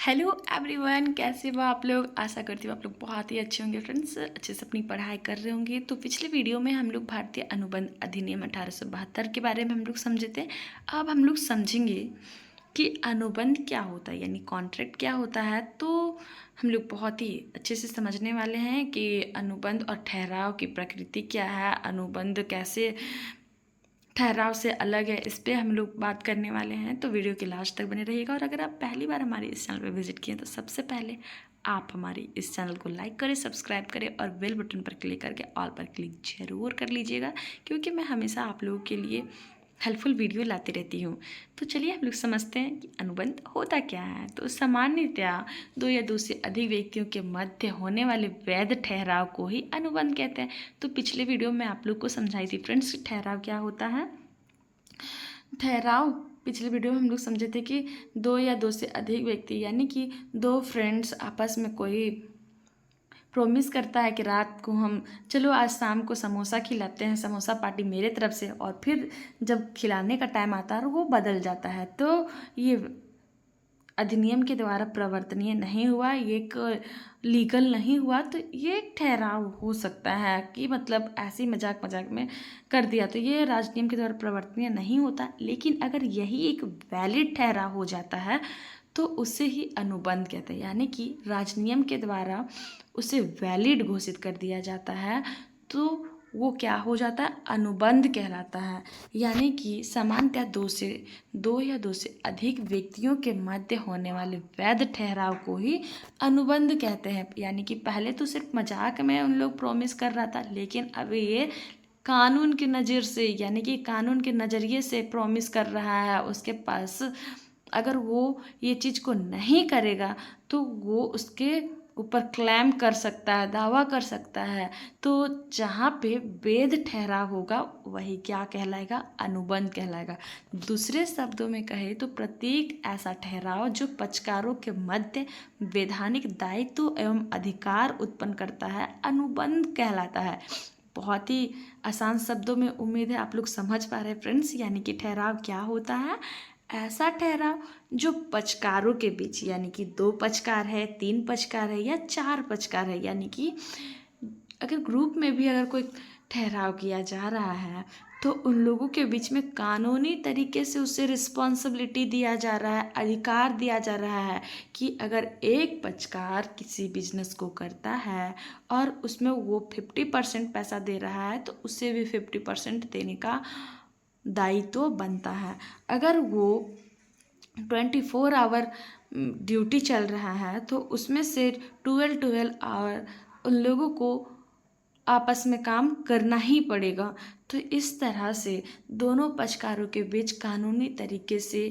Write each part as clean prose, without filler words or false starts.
Hello everyone, कैसे हो आप लोग। आशा करती हूँ आप लोग बहुत ही अच्छे होंगे फ्रेंड्स, अच्छे से अपनी पढ़ाई कर रहे होंगे। तो पिछले वीडियो में हम लोग भारतीय अनुबंध अधिनियम 1872 के बारे में हम लोग समझे थे। अब हम लोग समझेंगे कि अनुबंध क्या होता है, यानी कॉन्ट्रैक्ट क्या होता है। तो हम लोग बहुत ही अच्छे से समझने वाले हैं कि अनुबंध और ठहराव की प्रकृति क्या है, अनुबंध कैसे ठहराव से अलग है, इस पे हम लोग बात करने वाले हैं। तो वीडियो के लास्ट तक बने रहिएगा। और अगर आप पहली बार हमारे इस चैनल पर विजिट किए तो सबसे पहले आप हमारे इस चैनल को लाइक करें, सब्सक्राइब करें और बेल बटन पर क्लिक करके ऑल पर क्लिक जरूर कर लीजिएगा, क्योंकि मैं हमेशा आप लोगों के लिए हेल्पफुल वीडियो लाती रहती हूँ। तो चलिए हम लोग समझते हैं कि अनुबंध होता क्या है। तो सामान्यतया दो या दो से अधिक व्यक्तियों के मध्य होने वाले वैध ठहराव को ही अनुबंध कहते हैं। तो पिछले वीडियो में आप लोग को समझाई थी फ्रेंड्स ठहराव क्या होता है। ठहराव पिछले वीडियो में हम लोग समझे थे कि दो या दो से अधिक व्यक्ति, यानी कि दो फ्रेंड्स आपस में कोई प्रॉमिस करता है कि रात को हम चलो आज शाम को समोसा खिलाते हैं, समोसा पार्टी मेरे तरफ से, और फिर जब खिलाने का टाइम आता है वो बदल जाता है। तो ये अधिनियम के द्वारा प्रवर्तनीय नहीं हुआ, ये एक लीगल नहीं हुआ। तो ये एक ठहराव हो सकता है कि मतलब ऐसे ही मजाक मजाक में कर दिया, तो ये राजनियम के द्वारा प्रवर्तनीय नहीं होता। लेकिन अगर यही एक वैलिड ठहराव हो जाता है तो उसे ही अनुबंध कहते हैं, यानी कि राजनियम के द्वारा उसे वैलिड घोषित कर दिया जाता है। तो वो क्या हो जाता है, अनुबंध कहलाता है। यानी कि सामान्यतः दो या दो से अधिक व्यक्तियों के मध्य होने वाले वैध ठहराव को ही अनुबंध कहते हैं। यानी कि पहले तो सिर्फ मजाक में उन लोग प्रॉमिस कर रहा था, लेकिन अब ये कानून की नज़र से, यानी कि कानून के नज़रिए से प्रॉमिस कर रहा है। उसके पास अगर वो ये चीज़ को नहीं करेगा तो वो उसके ऊपर क्लेम कर सकता है, दावा कर सकता है। तो जहाँ पे वैध ठहराव होगा वही क्या कहलाएगा, अनुबंध कहलाएगा। दूसरे शब्दों में कहे तो प्रत्येक ऐसा ठहराव जो पक्षकारों के मध्य वैधानिक दायित्व एवं अधिकार उत्पन्न करता है अनुबंध कहलाता है। बहुत ही आसान शब्दों में उम्मीद है आप लोग समझ पा रहे हैं फ्रेंड्स। यानी कि ठहराव क्या होता है, ऐसा ठहराव जो पक्षकारों के बीच, यानी कि दो पक्षकार है, तीन पक्षकार है या चार पक्षकार है, यानी कि अगर ग्रुप में भी अगर कोई ठहराव किया जा रहा है तो उन लोगों के बीच में कानूनी तरीके से उसे रिस्पॉन्सिबिलिटी दिया जा रहा है, अधिकार दिया जा रहा है कि अगर एक पक्षकार किसी बिजनेस को करता है और उसमें वो 50% पैसा दे रहा है तो उसे भी 50% देने का दायित्व बनता है। अगर वो 24 आवर ड्यूटी चल रहा है तो उसमें से 12 आवर उन लोगों को आपस में काम करना ही पड़ेगा। तो इस तरह से दोनों पक्षकारों के बीच कानूनी तरीके से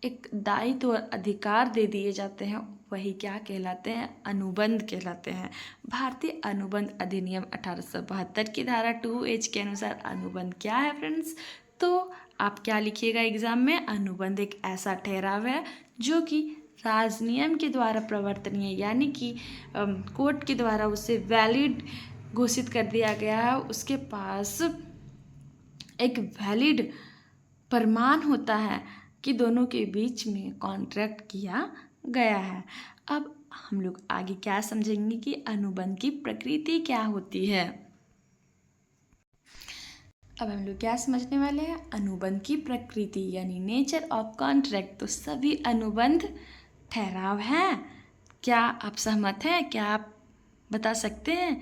एक दायित्व और अधिकार दे दिए जाते हैं, वही क्या कहलाते हैं, अनुबंध कहलाते हैं। भारतीय अनुबंध अधिनियम 1872 की धारा 2H के अनुसार अनुबंध क्या है फ्रेंड्स। तो आप क्या लिखिएगा एग्जाम में, अनुबंध एक ऐसा ठहराव है जो कि राजनियम के द्वारा प्रवर्तनीय, यानी कि कोर्ट के द्वारा उसे वैलिड घोषित कर दिया गया है। उसके पास एक वैलिड प्रमाण होता है कि दोनों के बीच में कॉन्ट्रैक्ट किया गया है। अब हम लोग आगे क्या समझेंगे कि अनुबंध की प्रकृति क्या होती है। अब हम लोग क्या समझने वाले हैं, अनुबंध की प्रकृति यानी नेचर ऑफ कॉन्ट्रैक्ट। तो सभी अनुबंध ठहराव हैं। क्या आप सहमत हैं, क्या आप बता सकते हैं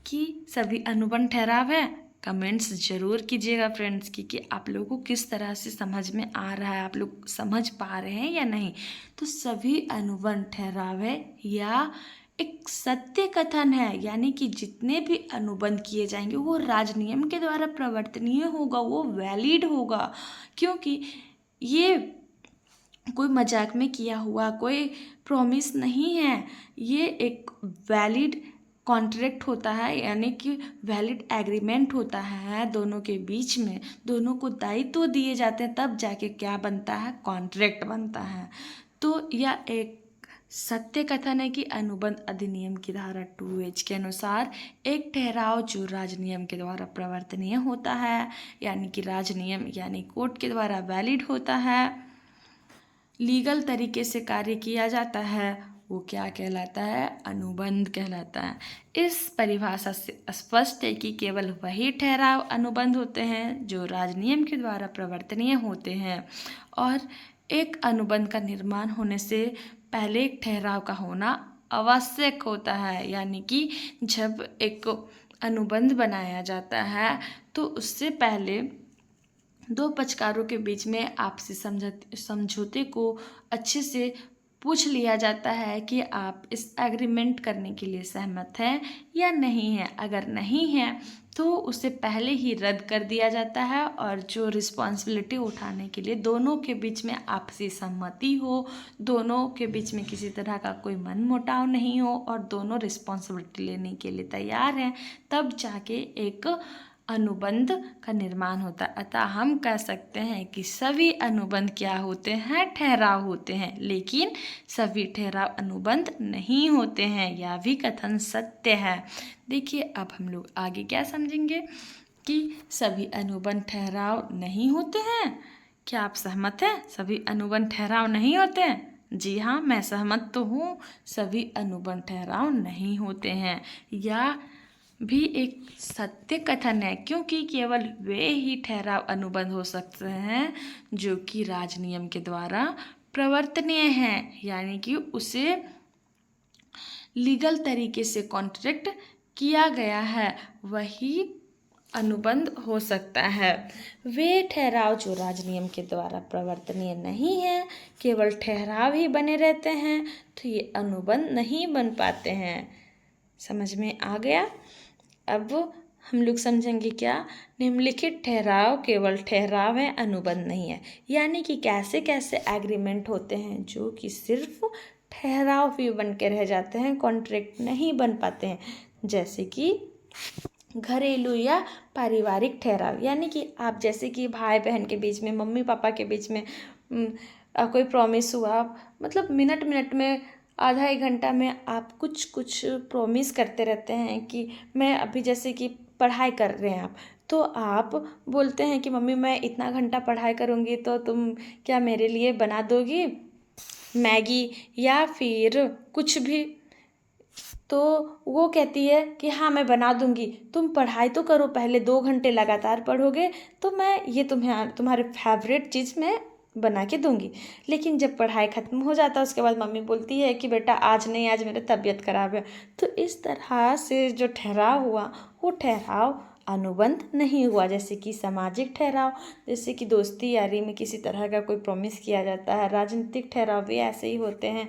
कि सभी अनुबंध ठहराव है। कमेंट्स जरूर कीजिएगा फ्रेंड्स कि आप लोगों को किस तरह से समझ में आ रहा है, आप लोग समझ पा रहे हैं या नहीं। तो सभी अनुबंध ठहराव है या एक सत्य कथन है, यानी कि जितने भी अनुबंध किए जाएंगे वो राजनियम के द्वारा प्रवर्तनीय होगा, वो वैलिड होगा, क्योंकि ये कोई मजाक में किया हुआ कोई प्रॉमिस नहीं है। ये एक वैलिड कॉन्ट्रैक्ट होता है, यानी कि वैलिड एग्रीमेंट होता है दोनों के बीच में, दोनों को दायित्व दिए जाते हैं, तब जाके क्या बनता है, कॉन्ट्रैक्ट बनता है। तो यह एक सत्य कथन है कि अनुबंध अधिनियम की धारा 2H के अनुसार एक ठहराव जो राजनियम के द्वारा प्रवर्तनीय होता है, यानी कि राजनियम यानी कोर्ट के द्वारा वैलिड होता है, लीगल तरीके से कार्य किया जाता है, वो क्या कहलाता है? अनुबंध कहलाता है। इस परिभाषा से स्पष्ट है कि केवल वही ठहराव अनुबंध होते हैं जो राजनियम के द्वारा प्रवर्तनीय होते हैं, और एक अनुबंध का निर्माण होने से पहले एक ठहराव का होना आवश्यक होता है। यानी कि जब एक अनुबंध बनाया जाता है तो उससे पहले दो पक्षकारों के बीच में आपसी समझौते को अच्छे से पूछ लिया जाता है कि आप इस एग्रीमेंट करने के लिए सहमत हैं या नहीं हैं। अगर नहीं है तो उसे पहले ही रद्द कर दिया जाता है, और जो रिस्पॉन्सिबिलिटी उठाने के लिए दोनों के बीच में आपसी सहमति हो, दोनों के बीच में किसी तरह का कोई मनमुटाव नहीं हो और दोनों रिस्पॉन्सिबिलिटी लेने के लिए तैयार हैं, तब जाके एक अनुबंध का निर्माण होता है। अतः हम कह सकते हैं कि सभी अनुबंध क्या होते हैं? ठहराव होते हैं, लेकिन सभी ठहराव अनुबंध नहीं होते हैं। यह भी कथन सत्य है। देखिए, अब हम लोग आगे क्या समझेंगे कि सभी अनुबंध ठहराव नहीं होते हैं। क्या आप सहमत हैं? सभी अनुबंध ठहराव नहीं होते हैं? जी हाँ, मैं सहमत तो हूँ। सभी अनुबंध ठहराव नहीं होते हैं। या भी एक सत्य कथन है, क्योंकि केवल वे ही ठहराव अनुबंध हो सकते हैं जो कि राजनियम के द्वारा प्रवर्तनीय हैं, यानी कि उसे लीगल तरीके से कॉन्ट्रैक्ट किया गया है, वही अनुबंध हो सकता है। वे ठहराव जो राजनियम के द्वारा प्रवर्तनीय नहीं है, केवल ठहराव ही बने रहते हैं, तो ये अनुबंध नहीं बन पाते हैं। समझ में आ गया? अब हम लोग समझेंगे क्या? निम्नलिखित ठहराव केवल ठहराव है, अनुबंध नहीं है। यानी कि कैसे कैसे एग्रीमेंट होते हैं जो कि सिर्फ ठहराव भी बन के रह जाते हैं, कॉन्ट्रैक्ट नहीं बन पाते हैं। जैसे कि घरेलू या पारिवारिक ठहराव, यानी कि आप जैसे कि भाई बहन के बीच में, मम्मी पापा के बीच में कोई प्रॉमिस हुआ, मतलब मिनट मिनट में, आधा एक घंटा में आप कुछ कुछ प्रॉमिस करते रहते हैं कि मैं अभी, जैसे कि पढ़ाई कर रहे हैं आप, तो आप बोलते हैं कि मम्मी मैं इतना घंटा पढ़ाई करूँगी तो तुम क्या मेरे लिए बना दोगी मैगी या फिर कुछ भी? तो वो कहती है कि हाँ मैं बना दूँगी, तुम पढ़ाई तो करो, पहले 2 घंटे लगातार पढ़ोगे तो मैं ये तुम्हारे फेवरेट चीज़ मैं बना के दूँगी। लेकिन जब पढ़ाई ख़त्म हो जाता है उसके बाद मम्मी बोलती है कि बेटा आज नहीं, आज मेरी तबीयत ख़राब है। तो इस तरह से जो ठहराव हुआ वो ठहराव अनुबंध नहीं हुआ। जैसे कि सामाजिक ठहराव, जैसे कि दोस्ती यारी में किसी तरह का कोई प्रॉमिस किया जाता है। राजनीतिक ठहराव भी ऐसे ही होते हैं,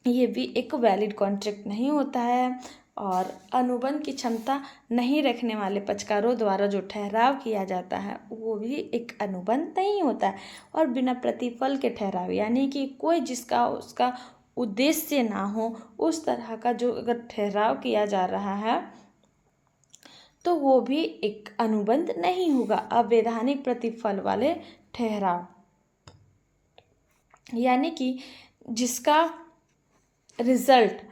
ये भी एक वैलिड कॉन्ट्रैक्ट नहीं होता है। और अनुबंध की क्षमता नहीं रखने वाले पक्षकारों द्वारा जो ठहराव किया जाता है वो भी एक अनुबंध नहीं होता है। और बिना प्रतिफल के ठहराव, यानी कि कोई जिसका उसका उद्देश्य ना हो, उस तरह का जो अगर ठहराव किया जा रहा है तो वो भी एक अनुबंध नहीं होगा। अवैधानिक प्रतिफल वाले ठहराव, यानी कि जिसका रिजल्ट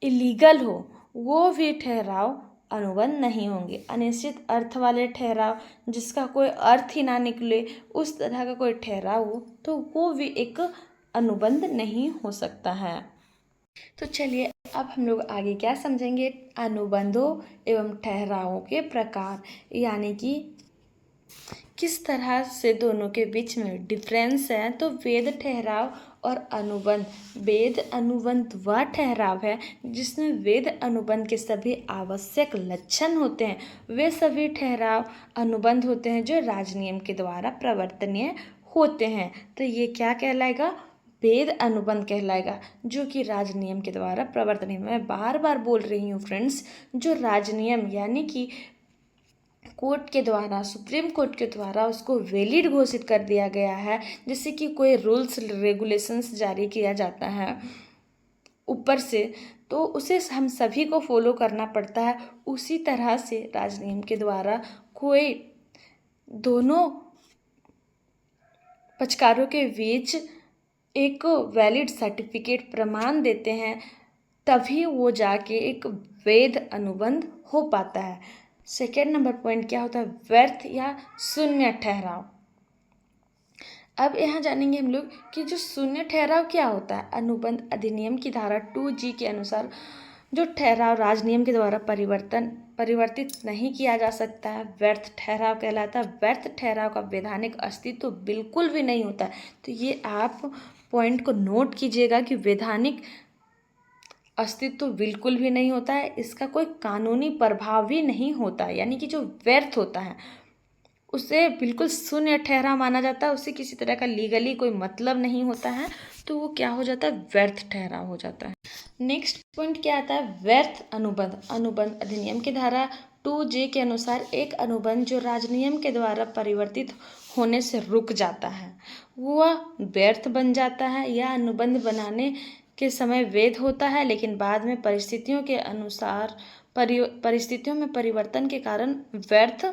इलीगल हो, वो भी ठहराव अनुबंध नहीं होंगे। अनिश्चित अर्थ वाले ठहराव, जिसका कोई अर्थ ही ना निकले, उस तरह का कोई ठहराव हो तो वो भी एक अनुबंध नहीं हो सकता है। तो चलिए अब हम लोग आगे क्या समझेंगे? अनुबंधों एवं ठहरावों के प्रकार, यानी कि किस तरह से दोनों के बीच में डिफरेंस है। तो वेद ठहराव और अनुबंध, वेद अनुबंध वह ठहराव है जिसमें वेद अनुबंध के सभी आवश्यक लक्षण होते हैं। वे सभी ठहराव अनुबंध होते हैं जो राजनियम के द्वारा प्रवर्तनीय होते हैं। तो ये क्या कहलाएगा? वेद अनुबंध कहलाएगा, जो कि राजनियम के द्वारा प्रवर्तनीय। मैं बार बार बोल रही हूँ फ्रेंड्स, जो राजनियम यानी कि कोर्ट के द्वारा, सुप्रीम कोर्ट के द्वारा उसको वैलिड घोषित कर दिया गया है। जैसे कि कोई रूल्स रेगुलेशंस जारी किया जाता है ऊपर से, तो उसे हम सभी को फॉलो करना पड़ता है। उसी तरह से राजनियम के द्वारा कोई दोनों पक्षकारों के बीच एक वैलिड सर्टिफिकेट प्रमाण देते हैं, तभी वो जाके एक वैध अनुबंध हो पाता है। सेकेंड नंबर पॉइंट क्या होता है? व्यर्थ या शून्य ठहराव। अब यहाँ जानेंगे हम लोग कि जो शून्य ठहराव क्या होता है। अनुबंध अधिनियम की धारा 2G के अनुसार जो ठहराव राजनियम के द्वारा परिवर्तित नहीं किया जा सकता है, व्यर्थ ठहराव कहलाता है। व्यर्थ ठहराव का वैधानिक अस्तित्व तो बिल्कुल भी नहीं होता है। तो ये आप पॉइंट को नोट कीजिएगा कि वैधानिक अस्तित्व तो बिल्कुल भी नहीं होता है, इसका कोई कानूनी प्रभाव भी नहीं होता है। यानी कि जो व्यर्थ होता है उसे बिल्कुल शून्य ठहरा माना जाता है, उससे किसी तरह का लीगली कोई मतलब नहीं होता है, तो वो क्या हो जाता है, व्यर्थ ठहराव हो जाता है। नेक्स्ट पॉइंट क्या आता है, व्यर्थ अनुबंध। अनुबंध अधिनियम की धारा 2J के अनुसार एक अनुबंध जो राजनियम के द्वारा परिवर्तित होने से रुक जाता है वह व्यर्थ बन जाता है। यह अनुबंध बनाने के समय वैध होता है, लेकिन बाद में परिस्थितियों के अनुसार परिस्थितियों में परिवर्तन के कारण व्यर्थ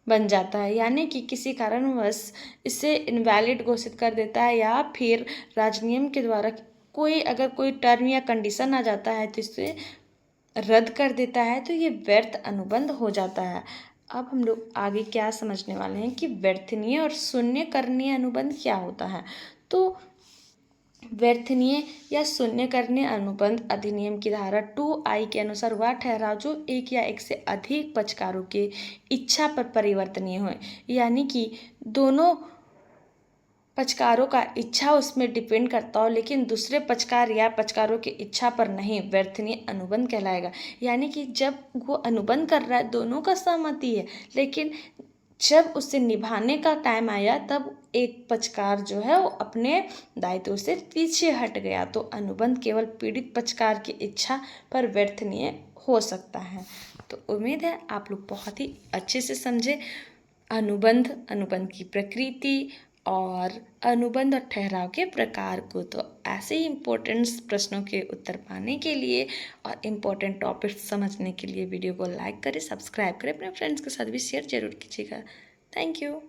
बन जाता है। यानी कि किसी कारणवश इसे इनवैलिड घोषित कर देता है, या फिर राजनियम के द्वारा अगर कोई टर्म या कंडीशन आ जाता है तो इसे रद्द कर देता है, तो ये व्यर्थ अनुबंध हो जाता है। अब हम लोग आगे क्या समझने वाले हैं कि व्यर्थनीय और शून्य करणीय अनुबंध क्या होता है। तो व्यर्थनीय या शून्य करणीय अनुबंध अधिनियम की धारा 2I के अनुसार वह ठहराव जो एक या एक से अधिक पक्षकारों के इच्छा पर परिवर्तनीय हो, यानी कि दोनों पक्षकारों का इच्छा उसमें डिपेंड करता हो, लेकिन दूसरे पक्षकार या पक्षकारों की इच्छा पर नहीं, व्यर्थनीय अनुबंध कहलाएगा। यानी कि जब वो अनुबंध कर रहा है दोनों का सहमति है, लेकिन जब उसे निभाने का टाइम आया तब एक पक्षकार जो है वो अपने दायित्व से पीछे हट गया, तो अनुबंध केवल पीड़ित पक्षकार की इच्छा पर व्यर्थनीय हो सकता है। तो उम्मीद है आप लोग बहुत ही अच्छे से समझे अनुबंध की प्रकृति और अनुबंध और ठहराव के प्रकार को। तो ऐसे ही इम्पोर्टेंट प्रश्नों के उत्तर पाने के लिए और इम्पोर्टेंट टॉपिक्स समझने के लिए वीडियो को लाइक करें, सब्सक्राइब करें, अपने फ्रेंड्स के साथ भी शेयर जरूर कीजिएगा। Thank you.